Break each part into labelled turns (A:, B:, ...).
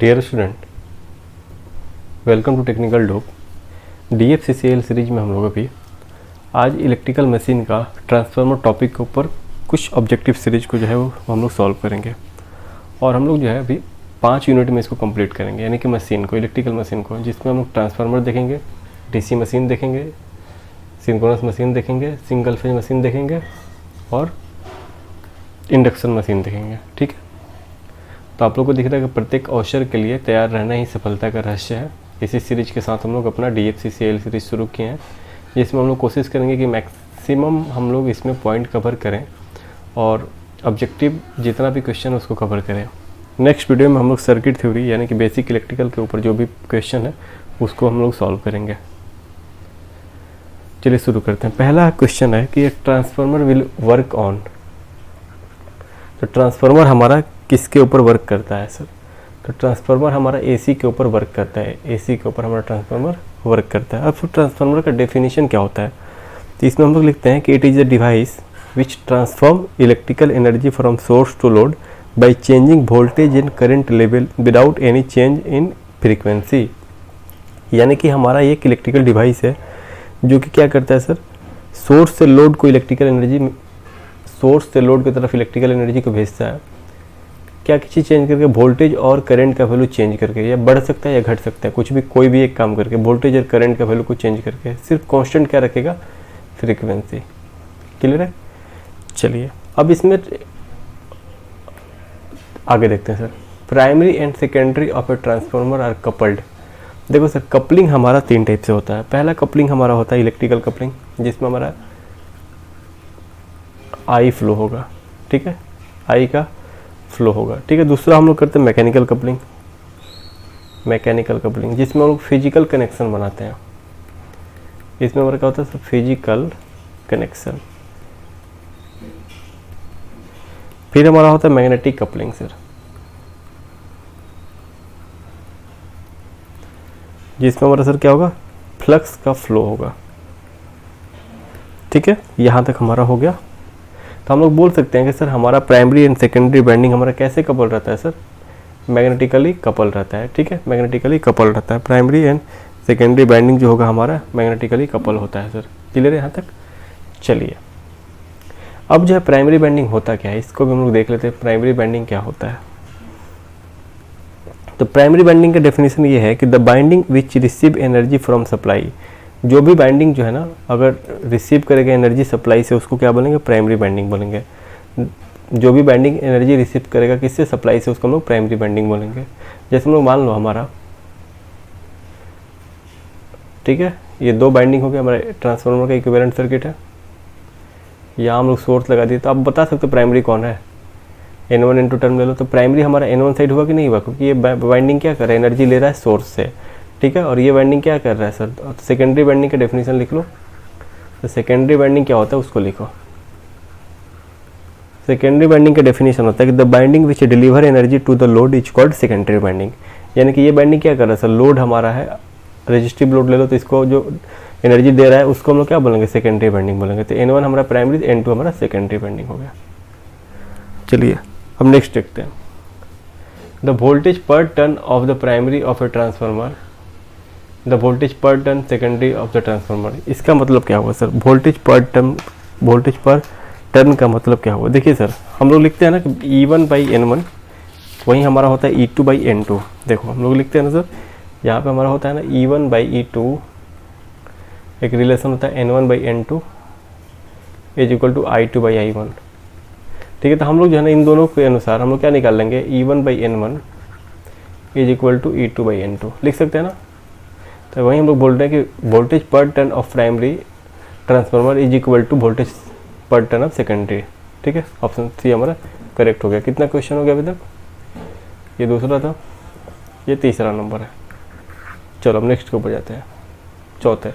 A: Dear student, welcome to technical dope. DFCCL सीरीज में हम लोग अभी आज इलेक्ट्रिकल मशीन का ट्रांसफार्मर टॉपिक के ऊपर कुछ ऑब्जेक्टिव सीरीज को जो है वो हम लोग सॉल्व करेंगे और हम लोग जो है अभी 5 यूनिट में इसको कंप्लीट करेंगे, यानी कि मशीन को, इलेक्ट्रिकल मशीन को, जिसमें हम लोग ट्रांसफार्मर देखेंगे, DC मशीन देखेंगे, सिंक्रोनस मशीन देखेंगे, सिंगल फेज मशीन देखेंगे और इंडक्शन मशीन देखेंगे। ठीक है, तो आप लोग को दिख रहा है कि प्रत्येक अवसर के लिए तैयार रहना ही सफलता का रहस्य है। इसी सीरीज के साथ हम लोग अपना DFCCL सीरीज शुरू किए हैं, जिसमें हम लोग कोशिश करेंगे कि मैक्सिमम हम लोग इसमें पॉइंट कवर करें और ऑब्जेक्टिव जितना भी क्वेश्चन है उसको कवर करें। नेक्स्ट वीडियो में हम लोग सर्किट थ्योरी यानी कि बेसिक इलेक्ट्रिकल के ऊपर जो भी क्वेश्चन है उसको हम लोग सॉल्व करेंगे। चलिए शुरू करते हैं। पहला क्वेश्चन है कि ट्रांसफार्मर विल वर्क ऑन। तो ट्रांसफार्मर हमारा किसके ऊपर वर्क करता है सर? तो ट्रांसफार्मर हमारा AC के ऊपर वर्क करता है। AC के ऊपर हमारा ट्रांसफार्मर वर्क करता है। अब फिर ट्रांसफार्मर का डेफिनेशन क्या होता है? तो इसमें हम लोग लिखते हैं कि it is a device which transform electrical energy from source to load by changing voltage and current level without any change in frequency. यानी कि हमारा एक इलेक्ट्रिकल डिवाइस है जो कि क्या करता है सर, सोर्स से लोड को इलेक्ट्रिकल एनर्जी, सोर्स से लोड की तरफ इलेक्ट्रिकल एनर्जी को भेजता है। क्या चीज़ चेंज करके? वोल्टेज और करंट का वैल्यू चेंज करके, या बढ़ सकता है या घट सकता है, कुछ भी, कोई भी एक काम करके वोल्टेज और करंट का वैल्यू को चेंज करके। सिर्फ कांस्टेंट क्या रखेगा? फ्रीक्वेंसी। क्लियर है? चलिए अब इसमें आगे देखते हैं sir. Primary and secondary of a transformer are coupled. देखो सर, कपलिंग हमारा 3 टाइप से होता है। पहला कपलिंग हमारा होता है इलेक्ट्रिकल कपलिंग, जिसमें हमारा I फ्लो होगा। ठीक है, I का फ्लो होगा। ठीक है, दूसरा हम लोग करते हैं मैकेनिकल कपलिंग। मैकेनिकल कपलिंग जिसमें हम लोग फिजिकल कनेक्शन बनाते हैं। इसमें हमारा क्या होता है? Physical connection. फिर हमारा होता है मैग्नेटिक कपलिंग सर, जिसमें हमारा सर क्या होगा? फ्लक्स का फ्लो होगा। ठीक है, यहाँ तक हमारा हो गया। तो हम लोग बोल सकते हैं कि सर हमारा प्राइमरी एंड सेकेंडरी बाइंडिंग हमारा कैसे कपल रहता है सर? मैग्नेटिकली कपल रहता है। ठीक है, मैग्नेटिकली कपल रहता है। प्राइमरी एंड सेकेंडरी बाइंडिंग जो होगा हमारा मैग्नेटिकली कपल होता है सर। क्लियर है यहाँ तक? चलिए अब जो है प्राइमरी बाइंडिंग होता क्या है, इसको भी हम लोग देख लेते हैं। प्राइमरी बाइंडिंग क्या होता है? तो प्राइमरी बाइंडिंग का डेफिनेशन ये है कि the binding which receive energy from supply. जो भी बाइंडिंग जो है ना, अगर रिसीव करेगा एनर्जी सप्लाई से, उसको क्या बोलेंगे? प्राइमरी बाइंडिंग बोलेंगे। जो भी बाइंडिंग एनर्जी रिसीव करेगा किससे? सप्लाई से, उसको हम लोग प्राइमरी बाइंडिंग बोलेंगे। जैसे हम लोग मान लो हमारा, ठीक है, ये 2 बाइंडिंग हो गया, हमारा ट्रांसफार्मर का इक्विवेलेंट सर्किट है। यहाँ हम लोग सोर्स लगा दिए, तो आप बता सकते हो प्राइमरी कौन है? N1 N2 टर्म ले लो, तो प्राइमरी हमारा N1 साइड हुआ कि नहीं हुआ? क्योंकि ये बाइंडिंग क्या कर रहा है? एनर्जी ले रहा है सोर्स से। ठीक है, और ये बाइंडिंग क्या कर रहा है सर? तो सेकेंडरी बाइंडिंग का डेफिनेशन लिख लो। तो सेकेंडरी बाइंडिंग क्या होता है उसको लिखो। सेकेंडरी बाइंडिंग का डेफिनेशन होता है कि the binding which deliver energy to the load is called secondary binding. यानी कि ये बाइंडिंग क्या कर रहा है सर? लोड हमारा है, रेजिस्टिव लोड ले लो, तो इसको जो एनर्जी दे रहा है उसको हम लोग क्या बोलेंगे? सेकेंडरी बाइंडिंग बोलेंगे। तो N1 हमारा प्राइमरी, N2 हमारा सेकेंडरी बाइंडिंग हो गया। चलिए अब नेक्स्ट देखते हैं। The voltage per turn of the primary of a transformer, the voltage per turn secondary of the transformer. इसका मतलब क्या होगा सर? वोल्टेज पर टर्न का मतलब क्या होगा? देखिए सर, हम लोग लिखते हैं ना कि E1/N1, वहीं हमारा होता है E2/N2। देखो हम लोग लिखते हैं ना सर, यहाँ पे हमारा होता है ना E1/E2, एक रिलेशन होता है N1/N2 is equal to I2/I1। ठीक है, तो हम लोग जो है ना इन दोनों के अनुसार हम लोग क्या निकाल लेंगे? E1/N1 is equal to E2/N2 लिख सकते हैं ना। तो वहीं हम लोग बोल रहे हैं कि voltage per turn of primary transformer is equal to voltage per turn of secondary. ठीक है, ऑप्शन C हमारा करेक्ट हो गया। कितना क्वेश्चन हो गया अभी तक? ये दूसरा था, ये तीसरा नंबर है। चलो अब नेक्स्ट के ऊपर जाते हैं। चौथे,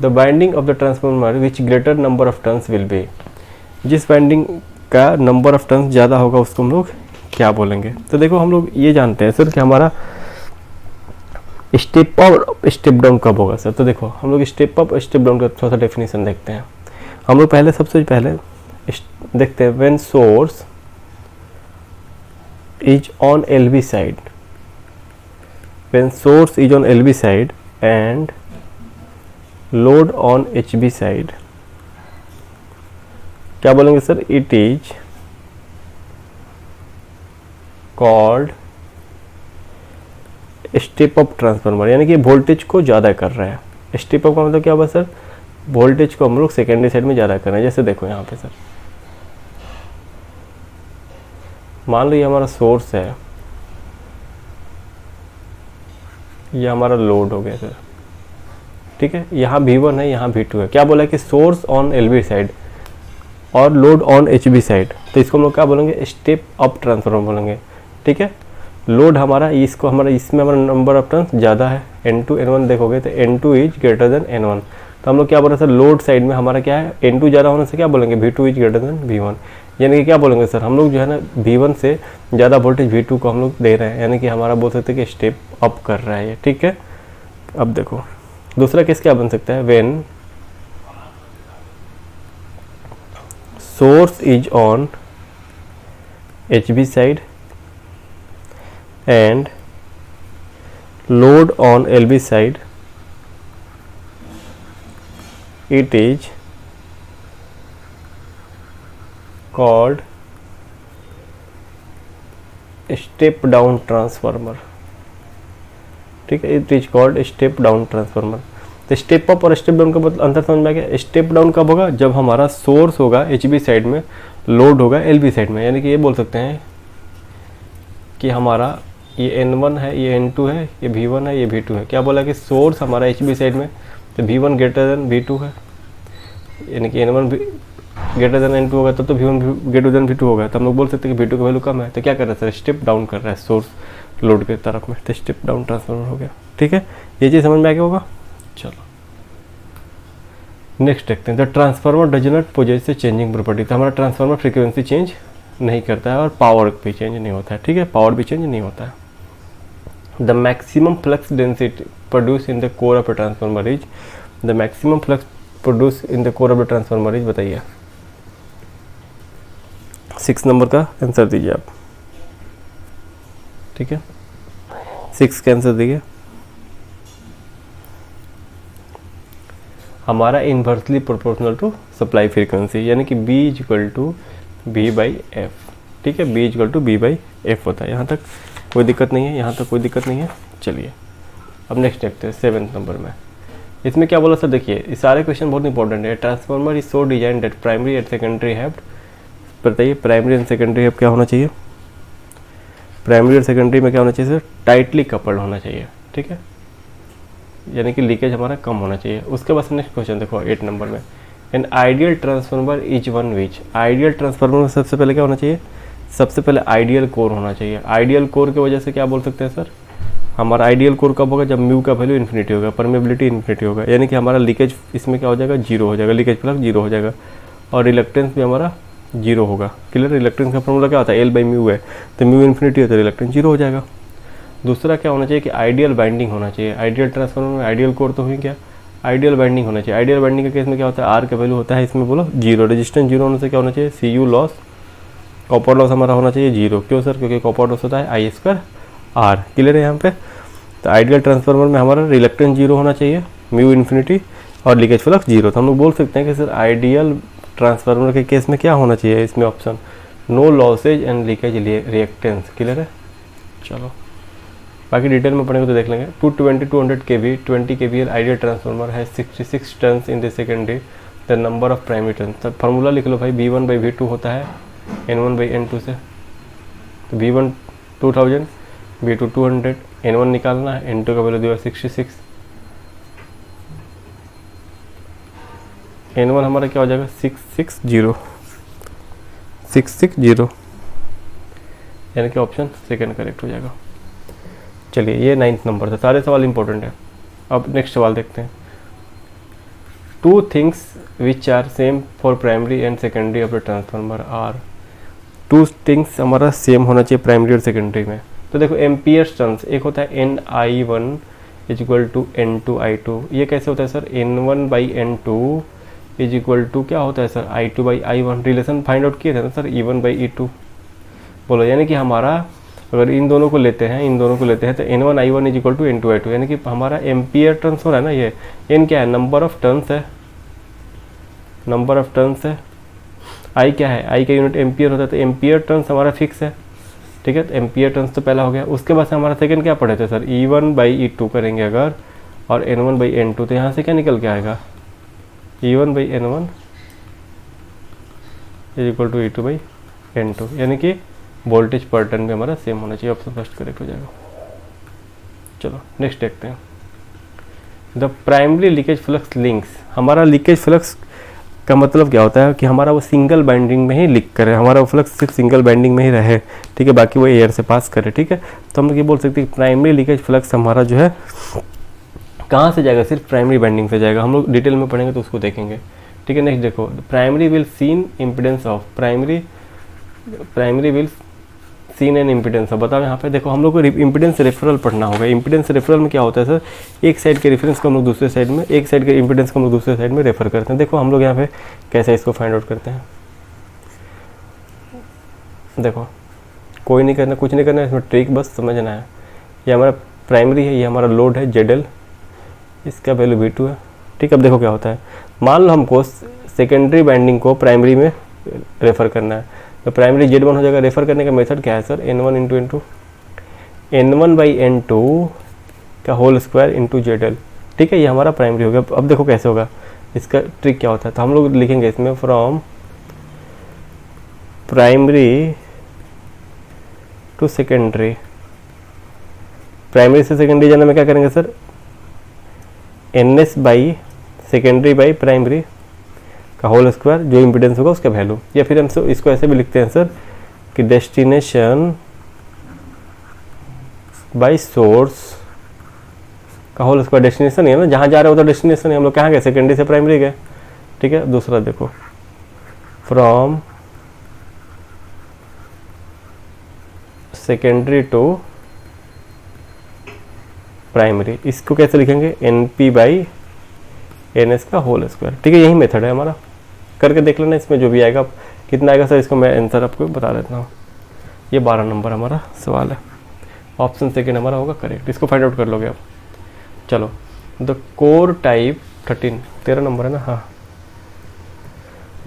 A: the binding of the transformer which greater number of turns will be. जिस बाइंडिंग का नंबर ऑफ टर्न्स ज़्यादा होगा उसको हम लोग क्या बोलेंगे? तो देखो हम लोग ये जानते हैं सर कि हमारा स्टेप अप और स्टेप डाउन कब होगा सर? तो देखो हम लोग स्टेप अप स्टेप डाउन का थोड़ा सा डेफिनेशन देखते हैं। हम लोग पहले सबसे पहले देखते हैं when source is on LV side, when source is on LV side and load on HV side, क्या बोलेंगे sir? It is called step up transformer, यानी कि वोल्टेज को ज़्यादा कर रहा है। स्टेप अप का मतलब क्या हुआ सर? वोल्टेज को हम लोग सेकेंडरी साइड में ज़्यादा कर रहे हैं। जैसे देखो यहाँ पे सर, मान लो ये हमारा सोर्स है, ये हमारा लोड हो गया सर, ठीक है। यहाँ V1 है, यहाँ V2 है। क्या बोला कि सोर्स ऑन LV साइड और लोड ऑन HV साइड, तो इसको हम लोग क्या बोलेंगे? स्टेप अप ट्रांसफार्मर बोलेंगे, ठीक है। लोड हमारा इसको हमारा इसमें हमारा नंबर ऑफ टर्न्स ज़्यादा है, N2 N1 देखोगे तो N2 is greater than N1। तो हम लोग क्या बोल रहे हैं सर? लोड साइड में हमारा क्या है? N2 ज़्यादा होने से क्या बोलेंगे? V2 is greater than V1। यानी कि क्या बोलेंगे सर? हम लोग जो है ना V1 से ज़्यादा वोल्टेज V2 को हम लोग दे रहे हैं, यानी कि हमारा बोल सकते हैं कि स्टेप अप कर रहा है ये, ठीक है। अब देखो दूसरा केस क्या बन सकता है? When source is on HV side and load on LV side, it is called step down transformer, ठीक है। It is called step down transformer. तो स्टेप अप और स्टेप डाउन का मतलब अंतर समझ में आ गया? स्टेप डाउन कब होगा? जब हमारा सोर्स होगा HV साइड में, लोड होगा LV साइड में। यानी कि ये बोल सकते हैं कि हमारा ये N1 है, ये N2 है, ये V1 है, ये V2 है। क्या बोला कि सोर्स हमारा HV साइड में, तो V1 ग्रेटर देन V2 है, यानी कि N1 ग्रेटर देन N2 होगा तो V1 ग्रेटर देन V2 होगा। तो हम लोग बोल सकते हैं कि V2 का वैल्यू कम है, तो क्या कर रहा है सर? स्टेप डाउन कर रहा है सोर्स लोड के तरफ में, तो स्टेप डाउन ट्रांसफार्मर हो गया, ठीक है। ये चीज़ समझ में आ गया होगा। चलो नेक्स्ट देखते हैं। The transformer does not possess a changing property. तो हमारा ट्रांसफार्मर फ्रीक्वेंसी चेंज नहीं करता है और पावर भी चेंज नहीं होता है, ठीक है। पावर भी चेंज नहीं होता है। The maximum flux density produce in the core of a transformer is, the maximum flux produce in the core of a transformer is, बताइए। 6 नंबर का आंसर दीजिए आप, ठीक है। 6 का आंसर दीजिए। हमारा inversely proportional to supply frequency, यानी कि B इक्वल टू B/F, ठीक है। B इक्वल टू B/F होता है। यहाँ तक कोई दिक्कत नहीं है, यहाँ तक कोई दिक्कत नहीं है। चलिए अब नेक्स्ट देखते हैं 7th नंबर में। इसमें क्या बोला सर? देखिए ये सारे क्वेश्चन बहुत इंपॉर्टेंट है। Transformer is so design that primary and secondary have, बताइए प्राइमरी एंड सेकेंडरी हैव क्या होना चाहिए? प्राइमरी और सेकेंडरी में क्या होना चाहिए सर? टाइटली कपल्ड होना चाहिए, ठीक है। यानी कि लीकेज हमारा कम होना चाहिए। उसके बाद नेक्स्ट क्वेश्चन देखो 8 नंबर में। An ideal transformer is one which, ideal transformer में सबसे पहले क्या होना चाहिए? सबसे पहले आइडियल कोर होना चाहिए। आइडियल कोर की वजह से क्या बोल सकते हैं सर? हमारा आइडियल कोर कब होगा? जब म्यू का वैल्यू इन्फिनिटी होगा, परमेबिलिटी इन्फिनिटी होगा, यानी कि हमारा लीकेज इसमें क्या हो जाएगा? जीरो हो जाएगा, लीकेज फ्लक्स जीरो हो जाएगा और रिलक्टेंस भी हमारा जीरो होगा। क्लियर? रिलक्टेंस का फॉर्मूला क्या होता है? L/μ है, तो म्यू इन्फिनिटी है तो रिलक्टेंस जीरो हो जाएगा। दूसरा क्या होना चाहिए कि आइडियल बाइंडिंग होना चाहिए। आइडियल ट्रांसफार्मर में आइडियल कोर तो हुई क्या? आइडियल बाइंडिंग होना चाहिए। आइडियल बाइंडिंग के केस में क्या होता है? आर का वैल्यू होता है इसमें बोलो जीरो, रेजिस्टेंस जीरो होने से क्या होना चाहिए? Cu लॉस, कॉपर लॉस हमारा होना चाहिए जीरो। क्यों सर? क्योंकि कॉपर लॉस होता है I²R। क्लियर है यहाँ पे? तो आइडियल ट्रांसफार्मर में हमारा रिलक्टेंस जीरो होना चाहिए, म्यू इन्फिनिटी और लीकेज फ्लक्स जीरो। तो हम लोग बोल सकते हैं कि सर आइडियल ट्रांसफार्मर के केस में क्या होना चाहिए? इसमें option no losses and leakage reactance. Clear है? चलो बाकी डिटेल में पढ़ेंगे तो देख लेंगे। 220-200 kV 20 kVL आइडियल ट्रांसफार्मर है 66 turns in the secondary, the number of primary turns. तो फार्मूला लिख लो भाई, V1/V2 होता है N1/N2 से। तो V1 2000, V2 200, N1 निकालना है, N2 का वैल्यू दिया 66, N1 हमारा क्या हो जाएगा? 660, यानी कि ऑप्शन सेकेंड करेक्ट हो जाएगा। चलिए ये 9th नंबर था। सारे सवाल इंपॉर्टेंट है। अब नेक्स्ट सवाल देखते हैं। 2 things which are same for primary and secondary of the transformer are. 2 things हमारा सेम होना चाहिए प्राइमरी और सेकेंडरी में। तो देखो एम्पियर्स टर्न्स, एक होता है Ni1 इक्वल टू N2I2। ये कैसे होता है sir? N1/N2 is equal to क्या होता है sir? I2/I1। Relation find out किए थे ना सर, E1/E2 बोलो। यानी कि हमारा अगर इन दोनों को लेते हैं तो N1 I1 is equal to N2 I2, यानी कि हमारा एम्पियर टर्न्स हो रहा है ना, ये N क्या है, नंबर ऑफ टर्न्स है, I क्या है, I का यूनिट एम्पियर होता है, तो एम्पियर टर्न्स हमारा फिक्स है, ठीक है। तो एम्पियर टर्न्स तो पहला हो गया। उसके बाद से हमारा सेकंड क्या पढ़े थे सर, E1/E2 करेंगे अगर, और N1/N2, तो यहाँ से क्या निकल के आएगा, E1/N1 is equal to E2/N2, यानी कि वोल्टेज पर टर्न भी हमारा सेम होना चाहिए। ऑप्शन फर्स्ट करेक्ट हो जाएगा। चलो नेक्स्ट देखते हैं। The primary leakage flux links, हमारा लीकेज फ्लक्स का मतलब क्या होता है कि हमारा वो सिंगल बाइंडिंग में ही लीक करे, हमारा वो फ्लक्स सिर्फ सिंगल बाइंडिंग में ही रहे, ठीक है, बाकी वो एयर से पास करे, ठीक है। तो हम लोग ये बोल सकते हैं कि प्राइमरी लीकेज फ्लक्स हमारा जो है कहाँ से जाएगा, सिर्फ प्राइमरी बाइंडिंग से जाएगा। हम लोग डिटेल में पढ़ेंगे तो उसको देखेंगे, ठीक है। नेक्स्ट देखो, primary will seen impedance of, primary will seen and impedance of, बताओ यहाँ पे देखो, हम लोग को इम्पिडेंस रेफरल पढ़ना होगा। इम्पिडेंस रेफरल में क्या होता है सर, एक साइड के रेफरेंस को हम लोग दूसरे साइड में, एक साइड के इम्पिडेंस को हम लोग दूसरे साइड में रेफर करते हैं। देखो हम लोग यहाँ पे कैसे इसको फाइंड आउट करते हैं, देखो कोई नहीं करना, कुछ नहीं करना, इसमें ट्रिक बस समझना है। ये हमारा प्राइमरी है, ये हमारा लोड है ZL, इसका वैल्यू V2 है, ठीक है। अब देखो क्या होता है, मान लो हमको सेकेंडरी बाइंडिंग को प्राइमरी में रेफर करना है, तो प्राइमरी Z1 हो जाएगा। रेफर करने का मेथड क्या है सर, N1/N2 का होल स्क्वायर इंटू ZL, ठीक है, ये हमारा प्राइमरी हो गया। अब देखो कैसे होगा, इसका ट्रिक क्या होता है, तो हम लोग लिखेंगे इसमें from primary to secondary, primary से सेकेंडरी जाने में क्या करेंगे sir, NS by secondary by primary का होल स्क्वायर, जो इम्पिडेंस होगा उसका वैल्यू। या फिर हम इसको ऐसे भी लिखते हैं सर कि डेस्टिनेशन बाई सोर्स का होल स्क्वायर, डेस्टिनेशन है ना, जहाँ जा रहे हो तो डेस्टिनेशन है, हम लोग कहाँ गए, सेकेंडरी से प्राइमरी गए, ठीक है। दूसरा देखो, फ्रॉम सेकेंडरी टू प्राइमरी, इसको कैसे लिखेंगे, NP/NS का होल स्क्वायर, ठीक है। यही मेथड है हमारा, करके देख लेना, इसमें जो भी आएगा कितना आएगा सर, इसको मैं आंसर आपको बता देता हूँ। ये 12 नंबर हमारा सवाल है, ऑप्शन सेकेंड हमारा होगा करेक्ट, इसको फाइंड आउट कर लोगे आप। चलो, द कोर टाइप 13 नंबर है ना, हाँ।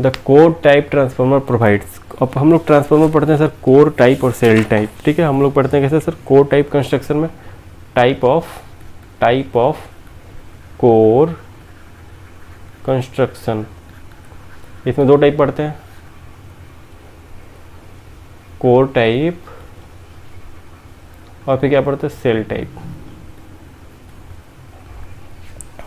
A: The core type transformer provides, अब हम लोग ट्रांसफार्मर पढ़ते हैं सर कोर टाइप और सेल टाइप, ठीक है। हम लोग पढ़ते हैं कैसे सर, कोर टाइप कंस्ट्रक्शन में टाइप ऑफ कोर कंस्ट्रक्शन, इसमें 2 टाइप पढ़ते हैं, कोर टाइप और फिर क्या पढ़ते हैं, सेल टाइप।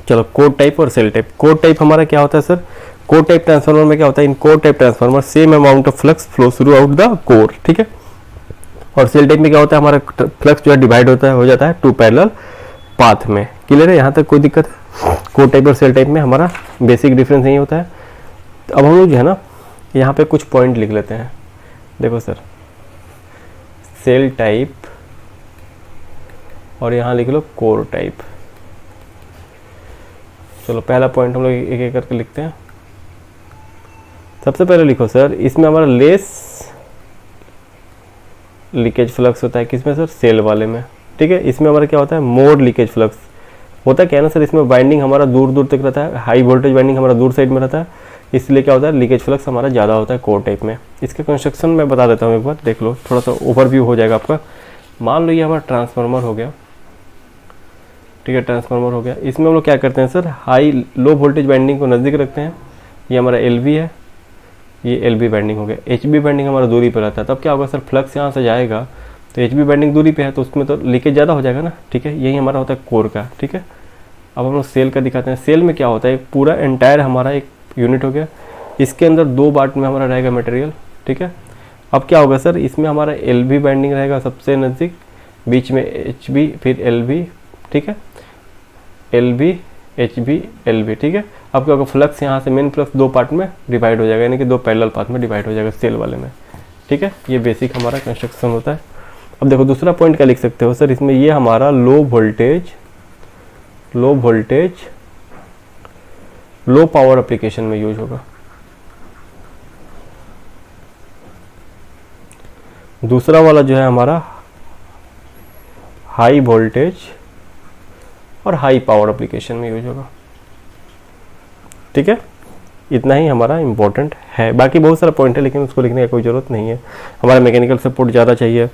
A: चलो, कोर टाइप और सेल टाइप। कोर टाइप हमारा क्या होता है सर, कोर टाइप ट्रांसफार्मर में क्या होता है, in core type transformer same amount of flux flow throughout the core, ठीक है। और सेल टाइप में क्या होता है, हमारा फ्लक्स जो है डिवाइड हो जाता है 2 पैरेलल पाथ में। क्लियर है, यहाँ तक कोई दिक्कत है? कोर टाइप और सेल टाइप में हमारा बेसिक डिफरेंस यही होता है। तो अब हम लोग जो है ना, यहाँ पे कुछ पॉइंट लिख लेते हैं। देखो सर, सेल टाइप और यहाँ लिख लो कोर टाइप। चलो, पहला पॉइंट हम लोग एक एक करके लिखते हैं। सबसे पहले लिखो सर, इसमें हमारा लेस लीकेज फ्लक्स होता है, किसमें सर, सेल वाले में, ठीक है। इसमें हमारा क्या होता है, मोर लीकेज फ्लक्स होता है। क्या है ना सर, इसमें बाइंडिंग हमारा दूर दूर तक रहता है, हाई वोल्टेज बाइंडिंग हमारा दूर साइड में रहता है, इसलिए क्या होता है, लीकेज फ्लक्स हमारा ज़्यादा होता है कोर टाइप में। इसके कंस्ट्रक्शन मैं बता देता हूँ, एक बार देख लो, थोड़ा सा ओवरव्यू हो जाएगा आपका। मान लो ये हमारा ट्रांसफार्मर हो गया, ठीक है, ट्रांसफार्मर हो गया। इसमें हम लोग क्या करते हैं sir, high low voltage binding को नज़दीक रखते हैं। ये हमारा LV है, ये LB बाइंडिंग हो गया। HB बाइंडिंग हमारा दूरी पर रहता है। तब क्या होगा सर, फ्लक्स यहाँ से जाएगा तो HB बाइंडिंग दूरी पे है, तो उसमें तो लीकेज ज़्यादा हो जाएगा ना, ठीक है। यही हमारा होता है कोर का, ठीक है। अब हम लोग सेल का दिखाते हैं। सेल में क्या होता है, एक पूरा एंटायर हमारा एक यूनिट हो गया, इसके अंदर 2 पार्ट में हमारा रहेगा मटेरियल, ठीक है। अब क्या होगा सर, इसमें हमारा LB बाइंडिंग रहेगा सबसे नज़दीक, बीच में HB, फिर LB, ठीक है, LB HB LB, ठीक है। अब क्या होगा, फ्लक्स यहाँ से मेन फ्लक्स 2 पार्ट में डिवाइड हो जाएगा, यानी कि 2 पैरेलल पाथ में डिवाइड हो जाएगा सेल वाले में, ठीक है। ये बेसिक हमारा कंस्ट्रक्शन होता है। अब देखो दूसरा पॉइंट क्या लिख सकते हो सर, इसमें ये हमारा low voltage low power application में यूज होगा। दूसरा वाला जो है हमारा हाई वोल्टेज और हाई पावर एप्लीकेशन में यूज होगा। ठीक है, इतना ही हमारा इम्पोर्टेंट है। बाकी बहुत सारा पॉइंट है लेकिन उसको लिखने की कोई ज़रूरत नहीं है। हमारा मैकेनिकल सपोर्ट ज़्यादा चाहिए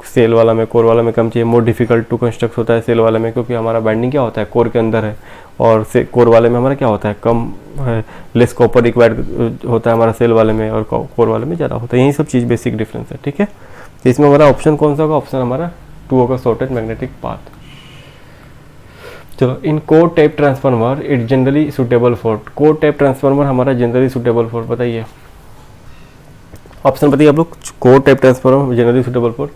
A: सेल वाला में, कोर वाला में कम चाहिए। मोर डिफिकल्ट टू कंस्ट्रक्ट होता है सेल वाले में, क्योंकि हमारा बाइंडिंग क्या होता है कोर के अंदर है, और कोर वाले में हमारा क्या होता है कम है, लेस कॉपर रिक्वायर्ड होता है हमारा सेल वाले में, और कोर वाले में ज़्यादा होता है। यही सब चीज़ बेसिक डिफरेंस है। ठीक है, तो इसमें हमारा ऑप्शन कौन सा होगा? ऑप्शन हमारा 2 होगा, शॉर्टेज मैग्नेटिक पाथ। चलो, in core type transformer it generally suitable for, core type transformer हमारा जनरली सुटेबल फॉर, बताइए ऑप्शन बताइए आप लोग। Core type transformer generally suitable for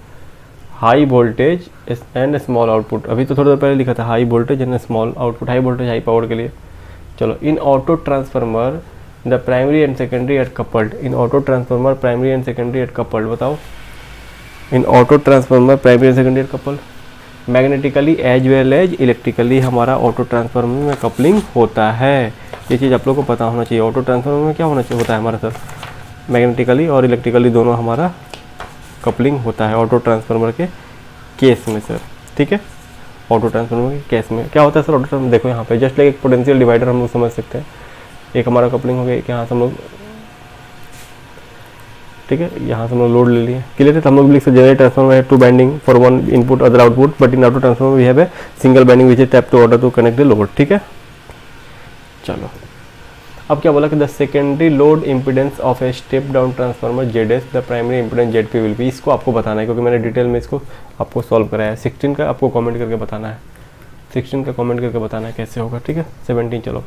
A: high voltage and small output. अभी तो थोड़ा देर पहले लिखा था high voltage and small output, high voltage high power के लिए। चलो, in auto transformer the primary and secondary at coupled, in auto transformer primary and secondary at coupled, बताओ in auto transformer primary and secondary at coupled. Magnetically as well as electrically हमारा auto transformer में coupling होता है। ये चीज़ आप लोगों को पता होना चाहिए। ऑटो ट्रांसफार्मर में क्या होता है हमारा सर? मैग्नेटिकली और इलेक्ट्रिकली दोनों हमारा कपलिंग होता है ऑटो ट्रांसफार्मर के केस में सर। ठीक है, ऑटो ट्रांसफार्मर के केस में क्या होता है सर? ऑटो ट्रांसफार्मर देखो यहाँ पे जस्ट लाइक एक पोटेंशियल डिवाइडर हम लोग समझ सकते हैं। एक हमारा कपलिंग हो गया, एक यहाँ से हम लोग, ठीक है, यहाँ से हम लोग लोड ले लिए, क्लियर है। तो हम लोग लिख सकते जनरल ट्रांसफार्मर है two winding for one input other output, but in auto transformer we have a single winding which is tap to order to connect the load. ठीक है, चलो अब क्या बोला कि the secondary load impedance of a step down transformer ZS the primary impedance ZP will be. इसको आपको बताना है क्योंकि मैंने डिटेल में इसको आपको सॉल्व कराया है। 16 का आपको कमेंट करके बताना है, 16 का कमेंट करके बताना है कैसे होगा। ठीक है, 17 चलो,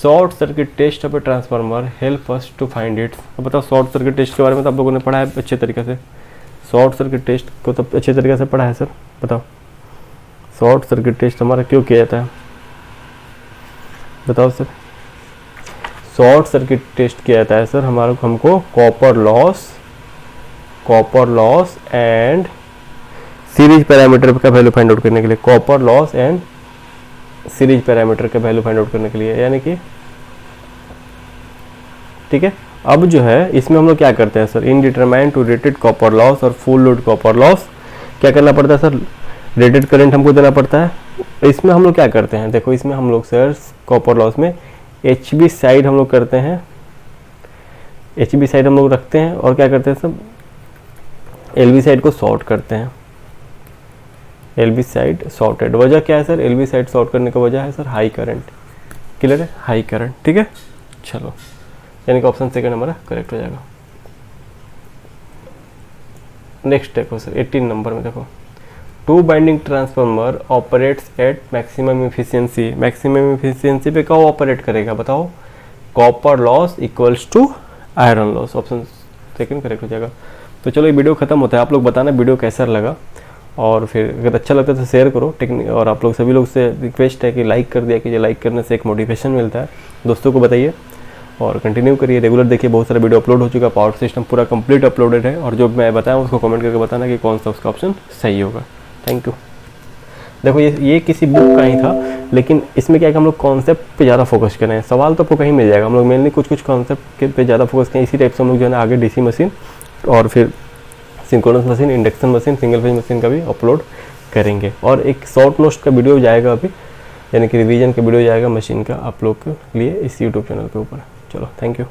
A: short circuit test of a transformer help us to find its. अब बताओ शॉर्ट सर्किट टेस्ट के बारे में तो आप लोगों ने पढ़ा है अच्छे तरीके से। शॉर्ट सर्किट टेस्ट को तो अच्छे तरीके से पढ़ा है सर, बताओ शॉर्ट सर्किट टेस्ट हमारा क्यों किया जाता है? बताओ सर। शॉर्ट सर्किट टेस्ट किया जाता है सर हमको copper loss and series parameter का वैल्यू फाइंड आउट करने के लिए, copper loss and series parameter का वैल्यू फाइंड आउट करने के लिए, यानी कि ठीक है। अब जो है इसमें हम लोग क्या करते हैं sir? In determine to rated copper loss और फुल लोड कॉपर लॉस क्या करना पड़ता है सर? रेटेड करंट हमको देना पड़ता है। इसमें हम लोग क्या करते हैं? देखो इसमें हम लोग सर कॉपर लॉस में HB साइड हम लोग करते हैं, HB साइड हम लोग रखते हैं, और क्या करते हैं सब? LV साइड को शॉर्ट करते हैं। LV साइड शॉर्टेड, वजह क्या है सर? LV साइड शॉर्ट करने का वजह है सर हाई करंट, क्लियर है, हाई करंट। ठीक है, चलो यानी कि ऑप्शन सेकंड हमारा करेक्ट हो जाएगा। नेक्स्ट देखो सर 18 नंबर में देखो, two winding transformer operates at maximum efficiency. Maximum efficiency पे क्या ऑपरेट करेगा बताओ? Copper loss equals to iron loss, option second correct हो जाएगा। तो चलो ये वीडियो खत्म होता है। आप लोग बताना वीडियो कैसा लगा, और फिर अगर अच्छा लगता है तो शेयर करो। टेक्निक और आप लोग सभी लोग से रिक्वेस्ट है कि लाइक कर दिया कीजिए, लाइक करने से एक मोटिवेशन मिलता है। दोस्तों को बताइए और कंटिन्यू करिए, रेगुलर देखिए। बहुत सारा वीडियो अपलोड हो चुका है, पावर सिस्टम पूरा कंप्लीट अपलोडेड है, और जो मैं बताया उसको कमेंट करके बताना कि कौन सा उसका ऑप्शन सही होगा। Thank you. देखो ये किसी बुक का ही था, लेकिन इसमें क्या है कि हम लोग कॉन्सेप्ट पे ज़्यादा फोकस कर रहे हैं। सवाल तो आपको कहीं मिल जाएगा, हम लोग मेनली कुछ कॉन्सेप्ट पे ज़्यादा फोकस करें। इसी टाइप से हम लोग जो है ना आगे DC मशीन और फिर synchronous machine, induction machine, single phase machine का भी अपलोड करेंगे। और एक शॉर्ट नोट्स का वीडियो जाएगा अभी, यानी कि रिवीजन का वीडियो जाएगा मशीन का आप लोग के लिए इस यूट्यूब चैनल के ऊपर। चलो थैंक यू।